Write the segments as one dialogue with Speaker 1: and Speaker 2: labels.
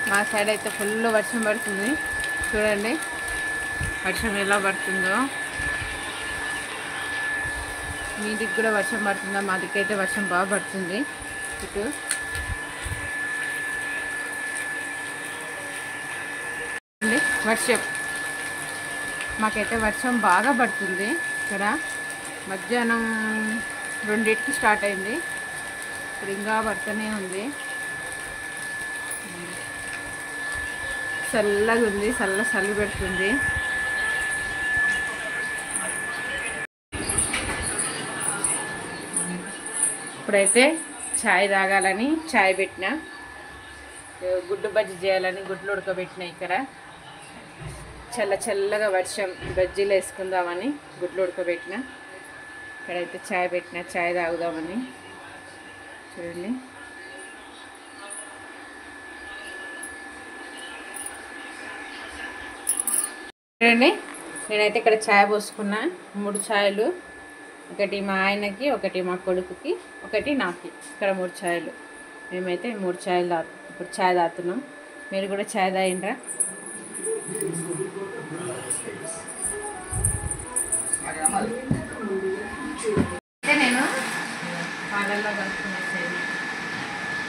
Speaker 1: మా సైడ్ అయితే ఫుల్ వర్షం పడుతుంది. చూడండి వర్షం ఎలా పడుతుందో. మీ దిక్కు కూడా వర్షం పడుతుందా? మా దిక్కు అయితే వర్షం బాగా పడుతుంది. ఇటు వర్షం మాకైతే వర్షం బాగా పడుతుంది. ఇక్కడ మధ్యాహ్నం 2కి స్టార్ట్ అయింది. ఇప్పుడు ఇంకా పడుతూనే ఉంది. చల్లగా ఉంది, చలి పెడుతుంది. ఇప్పుడైతే చాయ్ తాగాలని చాయ్ పెట్టిన, గుడ్డు బజ్జీ చేయాలని గుడ్లు ఉడకబెట్టిన. ఇక్కడ చల్లగా వర్షం, బజ్జీలు వేసుకుందామని గుడ్లు ఉడకబెట్టిన. ఇక్కడైతే చాయ్ పెట్టిన, చాయ్ తాగుదామని. చూడండి నేనైతే ఇక్కడ చాయ్ పోసుకున్నా. 3 ఛాయలు, ఒకటి మా ఆయనకి, ఒకటి మా కొడుకుకి, ఒకటి నాకు. ఇక్కడ 3 ఛాయలు. మేమైతే 3 ఛాయలు ఇప్పుడు చాయ్ తాగుతున్నాం. మీరు కూడా చాయ్ తాగిండ్రా? అయితే నేను పాలల్లో కలుపుకున్న సేమియా.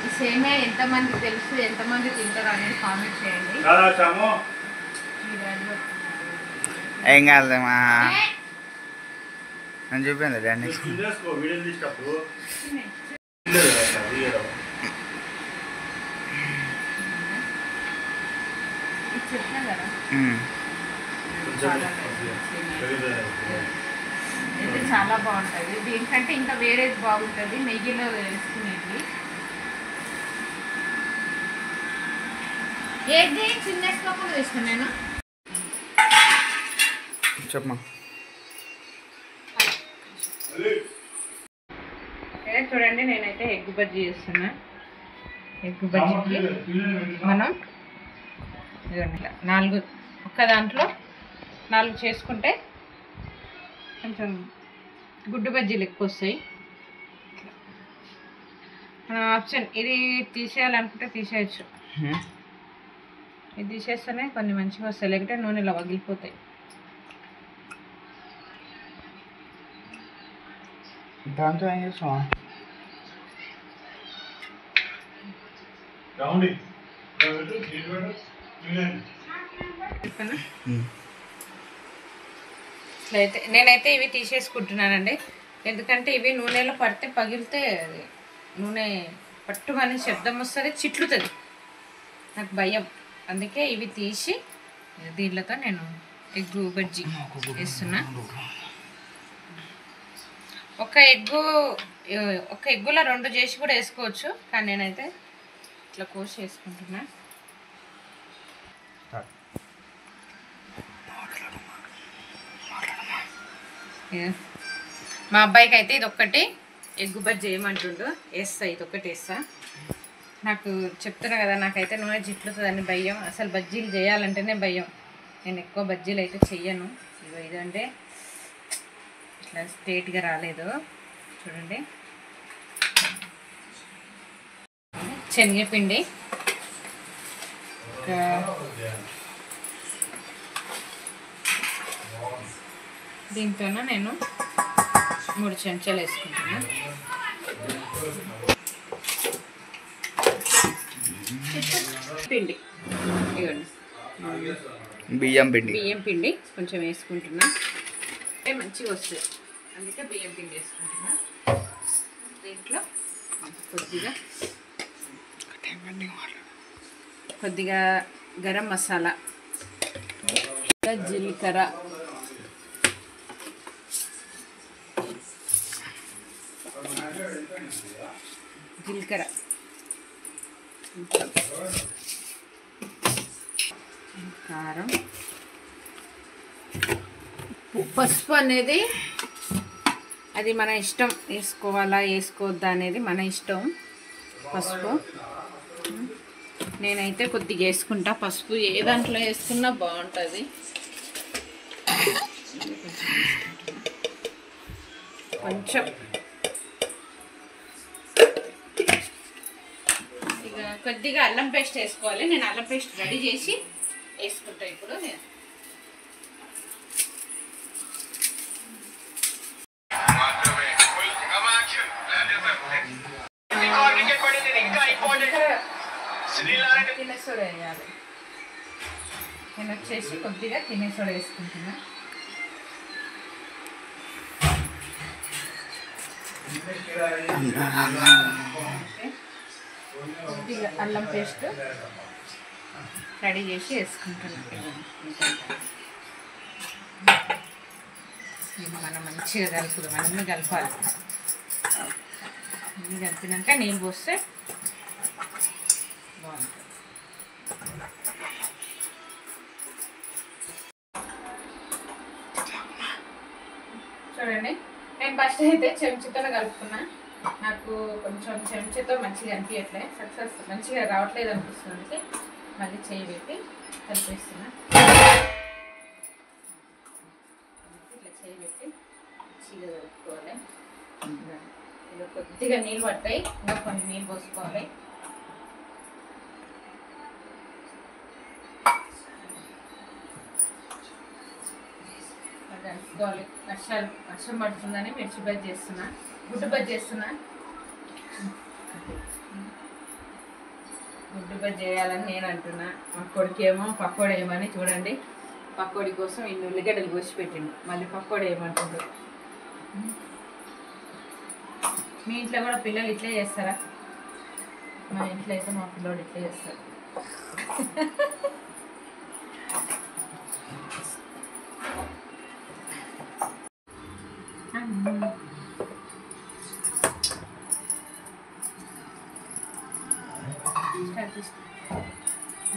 Speaker 1: ఈ సేమియా ఎంతమందికి తెలుసు, ఎంతమంది తింటారు అనేది కామెంట్ చేయండి.
Speaker 2: ఏం కాదమ్మా, నేను చూపించండి డాడీ.
Speaker 1: చెప్పినా కదా అయితే చాలా బాగుంటుంది. దీనికంటే ఇంకా వేరేది బాగుంటుంది, నెయ్యిలో వేసుకునేది. ఏది చిన్న వేసుకోకుండా వేసిన నేను.
Speaker 2: చెప్పమా.
Speaker 1: చూడండి నేనైతే ఎగ్ బజ్జీ చేస్తున్నా. ఎగ్ బజ్జీకి మనం 4 ఒక్క దాంట్లో 4 చేసుకుంటే కొంచెం గుడ్డు బజ్జీలు ఎక్కువ వస్తాయి. మనం ఆప్షన్ ఇది తీసేయాలనుకుంటే తీసేయచ్చు. ఇది తీసేస్తేనే కొన్ని మంచిగా వస్తాయి, లేకపోతే నూనెలో పగిలిపోతాయి.
Speaker 2: దాంతో ఏం చేస్తావా?
Speaker 1: నేనైతే ఇవి తీసేసుకుంటున్నానండి. ఎందుకంటే ఇవి నూనెలో పడితే పగిలితే నూనె పట్టుమని శబ్దం వస్తుంది, చిట్లుతుంది. నాకు భయం, అందుకే ఇవి తీసి దీనితో నేను ఎగ్ బజ్జీ వేస్తున్నా. ఒక ఎగ్గులో 2 చేసి కూడా వేసుకోవచ్చు, కానీ నేనైతే ఇట్లా కోసి వేసుకుంటున్నా. మా అబ్బాయికి అయితే ఇది ఒక్కటి ఎగ్గు బజ్జీ ఏమంటుండో వేస్తా, ఇది ఒక్కటి వేస్తా. నాకు చెప్తున్నా కదా, నాకైతే నూనె జిట్లుతుందని భయం. అసలు బజ్జీలు చేయాలంటేనే భయం. నేను ఎక్కువ బజ్జీలు అయితే చెయ్యను. ఇదంటే ఇట్లా స్ట్రేట్గా రాలేదు. చూడండి శనగపిండి దీంతో నేను 3 చెంచాలు వేసుకుంటున్నా. పిండి ఇవ్వండి,
Speaker 2: బియ్యం
Speaker 1: పిండి కొంచెం వేసుకుంటున్నా. మంచిగా వస్తుంది, అందుకే బియ్యం పిండి వేసుకుంటున్నా. దీంట్లో కొద్దిగా గరం మసాలా, జీలకర్ర, కారం, పసుపు అనేది అది మన ఇష్టం, వేసుకోవాలా వేసుకోవద్దా అనేది మన ఇష్టం. పసుపు నేనైతే కొద్దిగా వేసుకుంటా. పసుపు ఏ దాంట్లో వేసుకున్నా బాగుంటుంది. కొంచెం ఇక కొద్దిగా అల్లం పేస్ట్ వేసుకోవాలి. నేను అల్లం పేస్ట్ రెడీ చేసి వేసుకుంటా ఇప్పుడు. నేను తినేసోడ వేయాలి. నేను వచ్చేసి కొద్దిగా తినేసోడ వేసుకుంటున్నా. కొద్దిగా అల్లం పేస్ట్ రెడీ చేసి వేసుకుంటున్నాం. మనం మంచిగా కలుపుదాం. అన్నీ కలపాలి. అన్నీ కలిపినాక నీళ్ళు పోస్తే బాగుంటుంది. చూడండి, నేను ఫస్ట్ అయితే చెంచాతో కలుపుకున్నా. నాకు కొంచెం చెంచాతో మంచిగా అనిపించట్లే, సక్సెస్ మంచిగా రావట్లేదు అనిపిస్తుంది. మళ్ళీ చేయి పెట్టి కలిపేస్తున్నా. ఇట్లా చేయి పెట్టి మంచిగా కలుపుకోవాలి. ఇలా కొద్దిగా నీళ్ళు పడతాయి, ఇంకా కొన్ని నీళ్ళు పోసుకోవాలి. కలుపుకోవాలి. వర్షం పడుతుందని మిర్చి బజ్జీ చేస్తున్నా, గుడ్డు బజ్జీ చేస్తున్నా. గుడ్డు బజ్జీ చేయాలని నేను అంటున్నా. మా కొడుకేమో పకోడీ వేయమని. చూడండి, పకోడీ కోసం ఇన్ని ఉల్లిగడ్డలు కోసి పెట్టిండు, మళ్ళీ పకోడీ వేయమంటుండ్రు. మీ ఇంట్లో కూడా పిల్లలు ఇట్లే చేస్తారా? మా ఇంట్లో అయితే మా పిల్లోడు ఇట్లే చేస్తారు.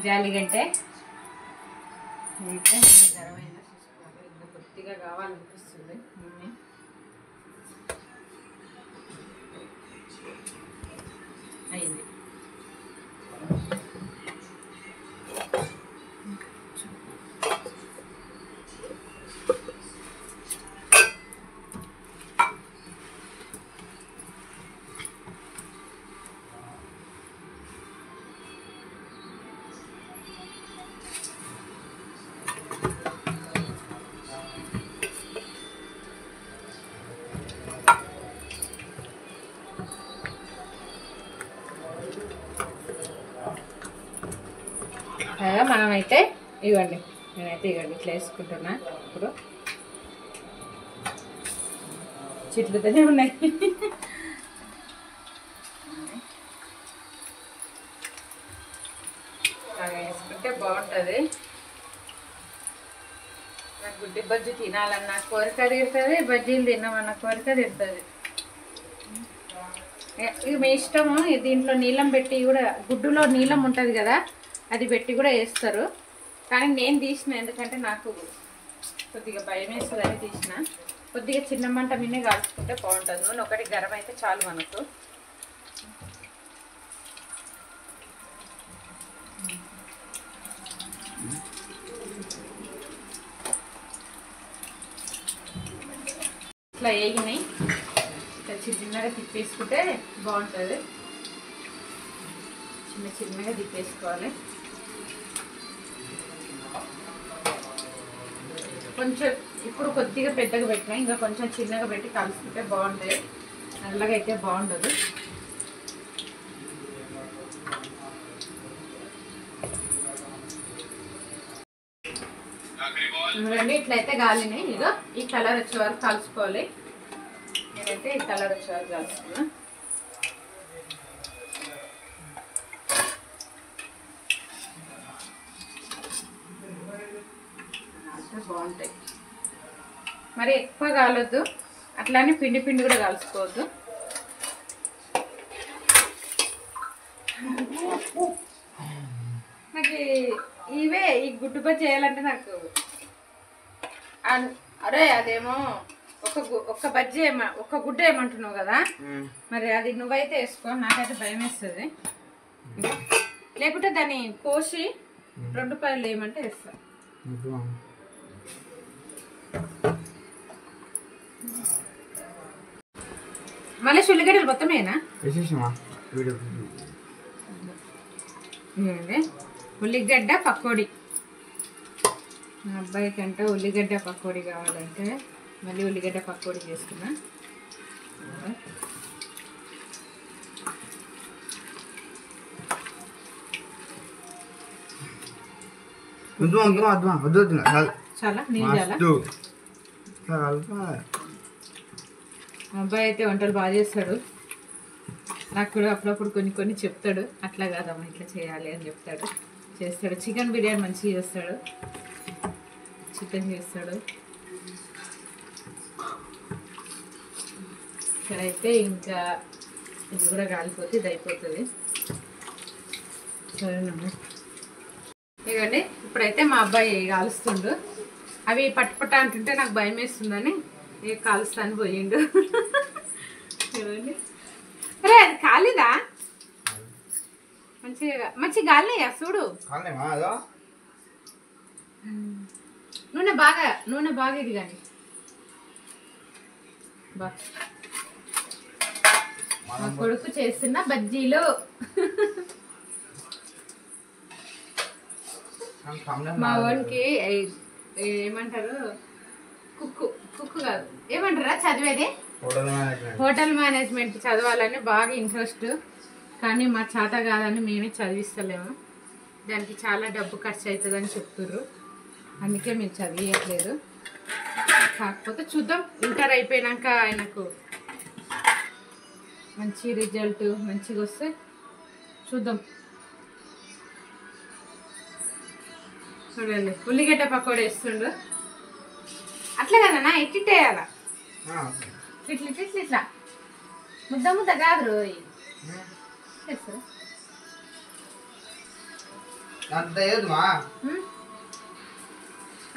Speaker 1: జాలిగంటే అయితే ధరమైన చూసుకోవాలి. ఇంకా కొద్దిగా కావాలనిపిస్తుంది. అయింది. మనమైతే ఇవ్వండి, నేనైతే ఇవ్వండి ఇట్లా వేసుకుంటున్నా. ఇప్పుడు చిట్లుతోనే ఉన్నాయి. అలా వేసుకుంటే బాగుంటుంది. నాకు గుడ్డి బజ్జీ తినాలన్న కోరిక తీరుతుంది, బజ్జీలు తిన్నామన్న కోరిక తీరుతుంది. ఇవి మీ ఇష్టము. దీంట్లో నీళ్ళం పెట్టి కూడా, గుడ్డులో నీళ్ళం ఉంటుంది కదా, అది పెట్టి కూడా వేస్తారు. కానీ నేను తీసిన, ఎందుకంటే నాకు కొద్దిగా భయం వేస్తుందని తీసిన. కొద్దిగా చిన్న మంట మీనే కాల్చుకుంటే బాగుంటుంది. నూనె ఒకటి గరం అయితే చాలు మనకు. ఇట్లా వేగినాయి. ఇట్లా చిన్నగా తిప్పేసుకుంటే బాగుంటుంది. చిన్నగా తిప్పేసుకోవాలి. కొంచెం ఇప్పుడు కొద్దిగా పెద్దగా పెట్టినా, ఇంకా కొంచెం చిన్నగా పెట్టి కలుసుకుంటే బాగుంటుంది. నల్లగా అయితే బాగుండదు. చూడండి, ఇట్లయితే గాలినాయి. ఇదో ఈ కలర్ వచ్చే వరకు కలుసుకోవాలి. నేనైతే ఈ కలర్ వచ్చే వరకు కలుసుకున్నా. బాగుంటాయి. మరి ఎక్కువ కాలొద్దు, అట్లానే పిండి పిండి కూడా కలుసుకోవద్దు. నాకు ఇవే ఈ గుడ్డు బజ్జీ చేయాలంటే నాకు అరే అదేమో ఒక బజ్జీ ఒక గుడ్డ ఏమంటున్నావు కదా, మరి అది నువ్వైతే వేసుకో. నాకైతే భయం వేస్తుంది. లేకుంటే దాన్ని కోసి 2 రూపాయలు వేయమంటే వేస్తా. మళ్ళీ ఉల్లిగడ్డలు మొత్తమేనా? ఇదండి ఉల్లిగడ్డ పకోడీ. మా అబ్బాయికి అంటే ఉల్లిగడ్డ పకోడీ కావాలంటే మళ్ళీ ఉల్లిగడ్డ పకోడీ చేసుకున్నా. చాలా నీళ్ళు చాలా. మా అబ్బాయి అయితే వంటలు బాగా చేస్తాడు. నాకు కూడా అప్పుడప్పుడు కొన్ని చెప్తాడు, అట్లా కాదమ్మా ఇట్లా చేయాలి అని చెప్తాడు, చేస్తాడు. చికెన్ బిర్యానీ మంచిగా చేస్తాడు, చికెన్ చేస్తాడు. ఇక్కడైతే ఇంకా ఇది కూడా కాలిపోతే ఇది అయిపోతుంది. సరేనమ్మా. ఇదిగోండి ఇప్పుడైతే మా అబ్బాయి కాలుస్తుండు. అవి పట్టుపట్ట అంటుంటే నాకు భయం వేస్తుందని కాలుస్తాను పోయిండు. చూడండి, అరే అది కాలేదా? మంచిగా గాలియా చూడు. నూనె బాగా ఇది కానీ మా కొడుకు చేస్తున్న బజ్జీలు. మా వానికి ఏమంటారు, కుక్కు కాదు ఏమంటారా చదివేది, హోటల్ మేనేజ్మెంట్ చదవాలని బాగా ఇంట్రెస్ట్. కానీ మా చేత కాదని మేమే చదివిస్తలేము. దానికి చాలా డబ్బు ఖర్చు అవుతుందని చెప్తుర్రు, అందుకే మేము చదివియట్లేదు. కాకపోతే చూద్దాం, ఇంటర్ అయిపోయినాక ఆయనకు మంచి రిజల్ట్ మంచిగా వస్తే చూద్దాం. చూడండి ఉల్లిగడ్డ పకోడీ వేస్తుండు. అట్లా కదన్నా ఇట్టిట్టేయాలా, ఇట్లా ముద్ద కాదు రోజు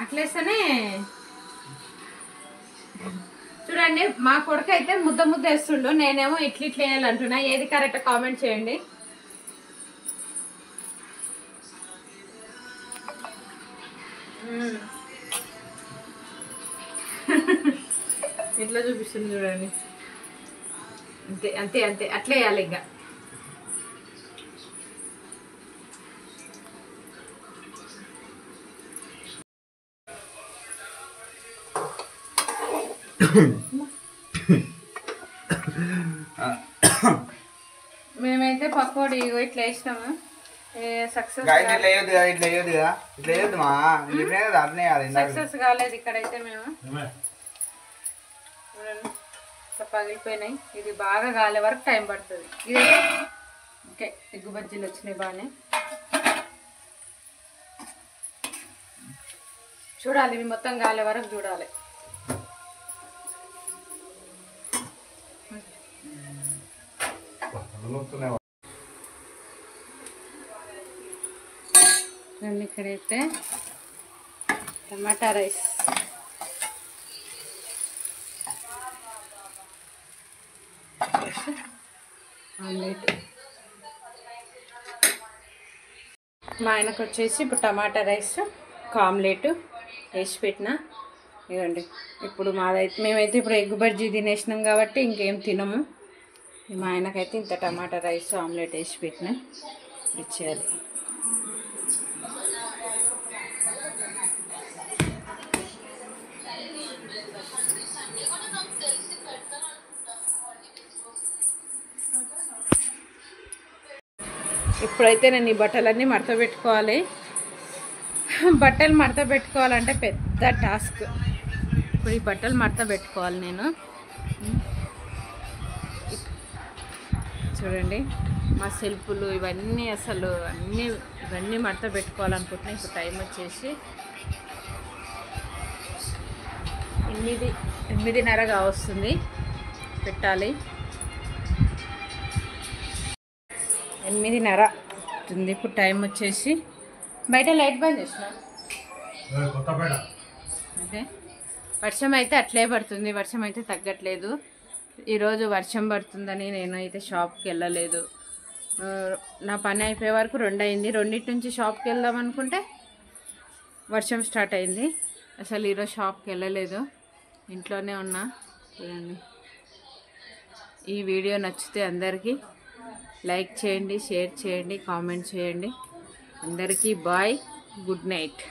Speaker 1: అట్లేస్తేనే. చూడండి మా కొడుకు అయితే ముద్ద వేస్తుండు, నేనేమో ఇట్లా వేయాలంటున్నా. ఏది కరెక్ట్ కామెంట్ చేయండి. ఎట్లా చూపిస్తుంది చూడండి. అంతే అంతే అంతే అట్లే వేయాలి. ఇంకా మేమైతే పకోడీ ఇట్లా వేసినాము. సక్సెస్ కాలేదు ఇక్కడైతే. మేము ఇట్లా పగిలిపోయినాయి. ఇది బాగా కాలే వరకు టైం పడుతుంది. ఇదైతే ఓకే. ఎగ్గు బజ్జీలు వచ్చినాయి బాగానే. చూడాలి, ఇవి మొత్తం కాలే వరకు చూడాలి. ఇక్కడైతే టమాటా రైస్, ఆమ్లెట్. మా ఆయనకు వచ్చేసి ఇప్పుడు టమాటా రైస్ ఆమ్లెట్ వేసి పెట్టిన. ఇదండి ఇప్పుడు మాదైతే మేమైతే ఇప్పుడు ఎగ్ బజ్జీ తినేసినాం కాబట్టి ఇంకేం తినము. మా ఆయనకైతే ఇంత టమాటా రైస్ ఆమ్లెట్ వేసి పెట్టిన ఇచ్చేయాలి. ఇప్పుడైతే నేను ఈ బట్టలన్నీ మడత పెట్టుకోవాలి. బట్టలు మడత పెట్టుకోవాలంటే పెద్ద టాస్క్. ఇప్పుడు ఈ బట్టలు మడత పెట్టుకోవాలి నేను. చూడండి మా సెల్ఫ్లు ఇవన్నీ అసలు ఇవన్నీ మడత పెట్టుకోవాలనుకుంటున్నాను. ఇప్పుడు టైం వచ్చేసి 8:30 వస్తుంది. పెట్టాలి 8:30 అవుతుంది. ఇప్పుడు టైం వచ్చేసి బయట లైట్ బంద్ చేసిన. అదే వర్షం అయితే అట్లే పడుతుంది, వర్షం అయితే తగ్గట్లేదు. ఈరోజు వర్షం పడుతుందని నేను అయితే షాప్కి వెళ్ళలేదు. నా పని అయిపోయే వరకు 2 అయింది. 2 నుంచి షాప్కి వెళ్దాం అనుకుంటే వర్షం స్టార్ట్ అయింది. అసలు ఈరోజు షాప్కి వెళ్ళలేదు, ఇంట్లోనే ఉన్నా. చూడండి, ఈ వీడియో నచ్చితే అందరికీ లైక్ చేయండి, షేర్ చేయండి, కామెంట్ చేయండి. అందరికీ బాయ్, గుడ్ నైట్.